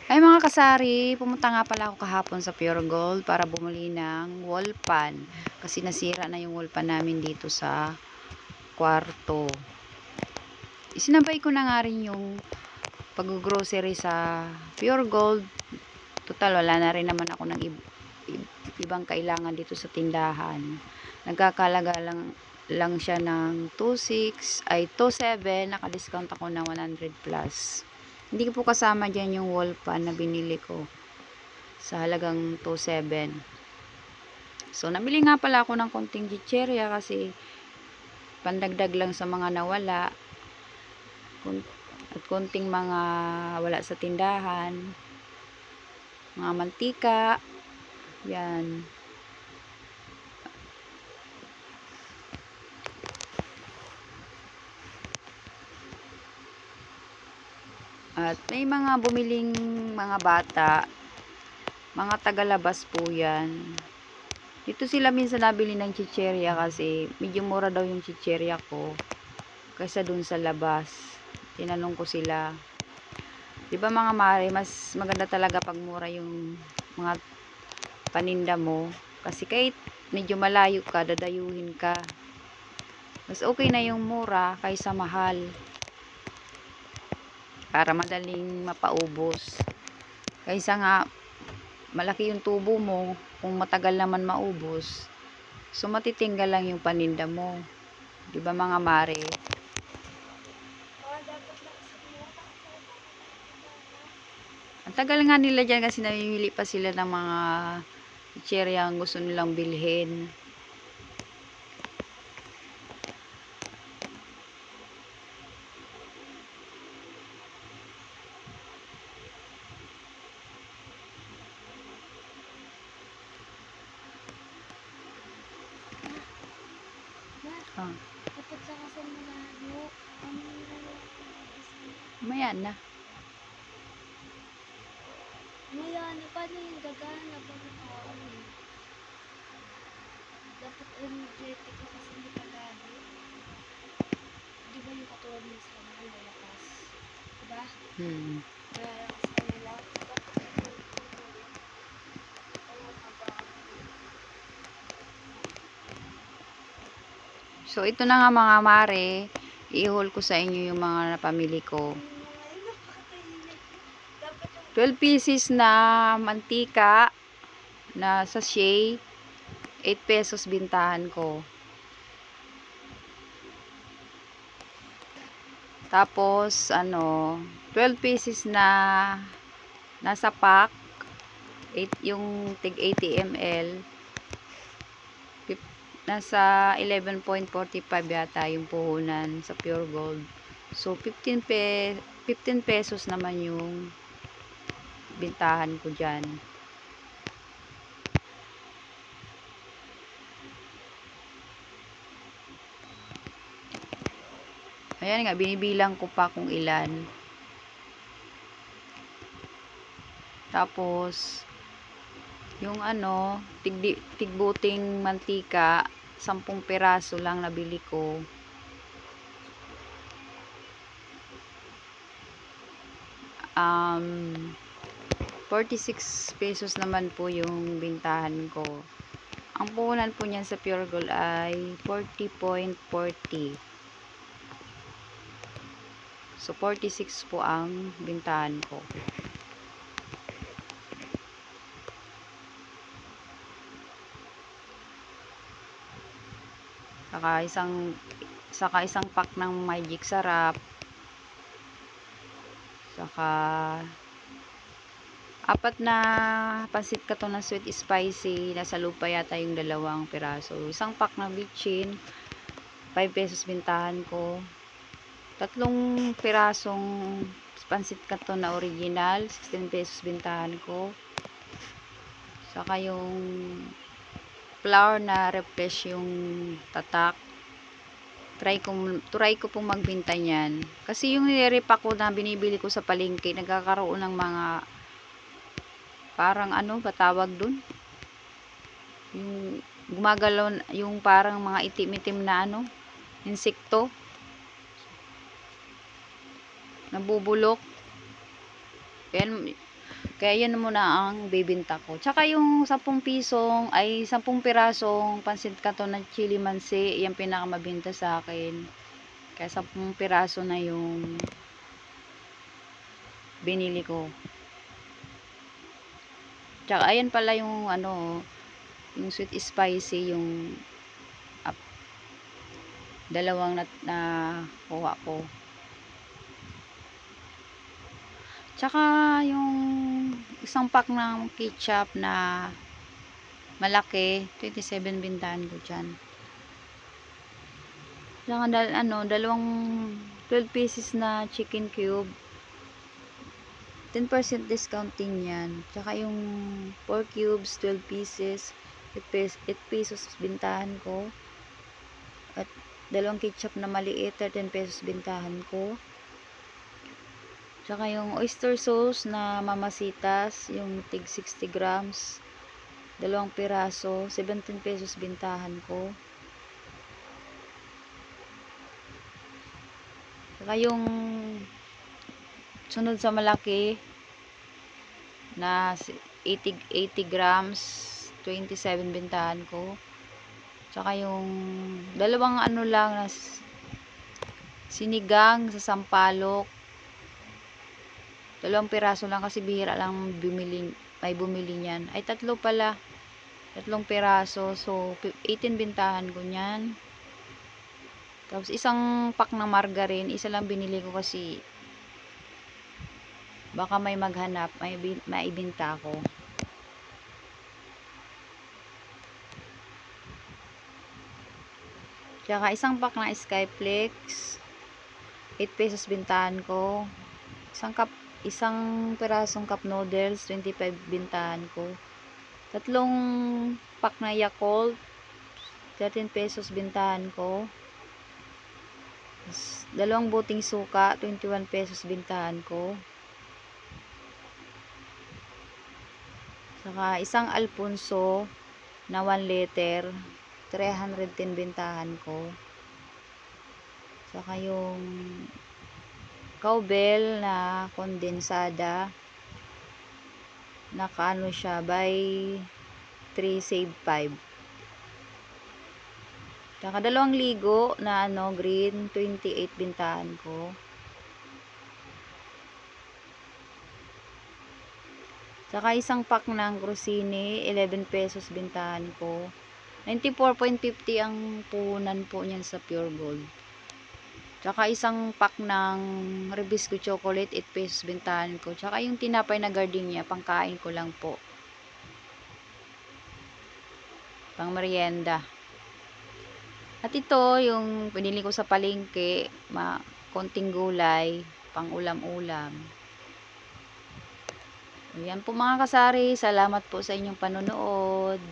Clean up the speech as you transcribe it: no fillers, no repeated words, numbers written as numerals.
Ay mga kasari, pumunta nga pala ako kahapon sa Pure Gold para bumili ng wall pan. Kasi nasira na yung wall pan namin dito sa kwarto. Isinabay ko na nga rin yung pag-grocery sa Pure Gold. Total, wala na rin naman ako ng ibang kailangan dito sa tindahan. Nagkakalaga lang siya ng 2.6 ay 2.7, naka-discount ako ng 100 plus. Hindi ko po kasama dyan yung wall pan na binili ko sa halagang 2.7. So, nabili nga pala ako ng konting chicherya kasi pandagdag lang sa mga nawala at konting mga wala sa tindahan, mga mantika, yan. At may mga bumiling mga bata, mga tagalabas po yan. Dito sila minsan nabili ng chicherya kasi medyo mura daw yung chicherya ko kaysa dun sa labas. Tinanong ko sila, di ba mga mare, mas maganda talaga pag mura yung mga paninda mo kasi kahit medyo malayo ka, dadayuhin ka, mas okay na yung mura kaysa mahal para madaling mapaubos kaysa nga malaki yung tubo mo, kung matagal naman maubos, so matitinggal lang yung paninda mo, di ba mga mare? Ang tagal nga nila dyan kasi namimili pa sila ng mga chicherya ang gusto nilang bilhin. Ah, Dapat sa kasal malayo. Ano maya na. maya na, paano yung gagana? Paano dapat energetic ka kasi hindi palagi. Di ba yung katulad ng sa kanila, lalakas? Diba? Lalakas ka nila. So ito na nga mga mare, i-haul ko sa inyo yung mga napamili ko. 12 pieces na mantika na sachet, 8 pesos bintahan ko. Tapos, 12 pieces na nasa pack, 8, yung tig 80 ml, nasa 11.45 yata yung puhunan sa Pure Gold. So, 15 pesos naman yung bintahan ko dyan. Ayan nga, binibilang ko pa kung ilan. Tapos, yung tigbuting mantika, 10 piraso lang nabili ko. Um, 46 pesos naman po yung bintahan ko. Ang puhunan po niyan sa Pure Gold ay 40.40. So, 46 po ang bintahan ko. Saka isang pack ng Magic Sarap. Saka 4 na pansit canton na sweet spicy. Nasa lupa yata yung 2 piraso. Isang pack na bitchin, 5 pesos bintahan ko. 3 pirasong pansit canton na original, 16 pesos bintahan ko. Saka yung flour na refresh yung tatak. Try ko pong magbenta niyan. Kasi yung nire-repack ko na binibili ko sa palengke, nagkakaroon ng mga parang patawag dun? Yung gumagalaw, yung parang mga itim-itim na insekto. Nabubulok. Yan, Kaya yan muna ang bibinta ko. Tsaka yung 10 pirasong pansit canton na chili mansi, yan pinakamabinta sa akin. Kaya 10 piraso na yung binili ko. Tsaka ayan pala yung ano, yung sweet spicy, yung dalawang na kuha ko. Tsaka yung isang pack ng ketchup na malaki, 27 bintahan ko dyan. Tsaka dalawang 12 pieces na chicken cube, 10% discount din yan. Tsaka yung 4 cubes, 12 pieces, 8 pesos bintahan ko. At dalawang ketchup na maliit, 13 pesos bintahan ko. Tsaka yung oyster sauce na mamasitas, yung tig 60 grams, dalawang piraso, 17 pesos bintahan ko. Tsaka yung sunod sa malaki na 80 grams, 27 bintahan ko. Tsaka yung dalawang ano lang na sinigang sa sampalok, dalawang piraso lang kasi bihira lang may bumili niyan. Ay, tatlo pala. Tatlong piraso. So, 18 bintahan ko niyan. Tapos, isang pack ng margarine. Isa lang binili ko kasi baka may maghanap. Maibinta ko. Tsaka, isang pack ng Skyflex. 8 pesos bintahan ko. Isang pirasong cup noodles, 25 bintahan ko. Tatlong pack na Yakult, 13 pesos bintahan ko. Dalawang buting suka, 21 pesos bintahan ko. Saka isang Alfonso na 1 liter, 310 bintahan ko. Saka yung cowbell na kondensada, nakaano siya, buy 3 save 5. Saka dalawang ligo na green, 28 bintahan ko. Saka isang pack ng grosini, 11 pesos bintahan ko. 94.50 ang puhunan po niyan sa Pure Gold. Tsaka isang pack ng Ribisco chocolate, 8 pesos bintahan ko. Tsaka yung tinapay na gardenia, pangkain ko lang po. Pang merienda. At ito, yung pinili ko sa palengke, konting gulay, pang ulam-ulam. Ayan po mga kasari, salamat po sa inyong panonood.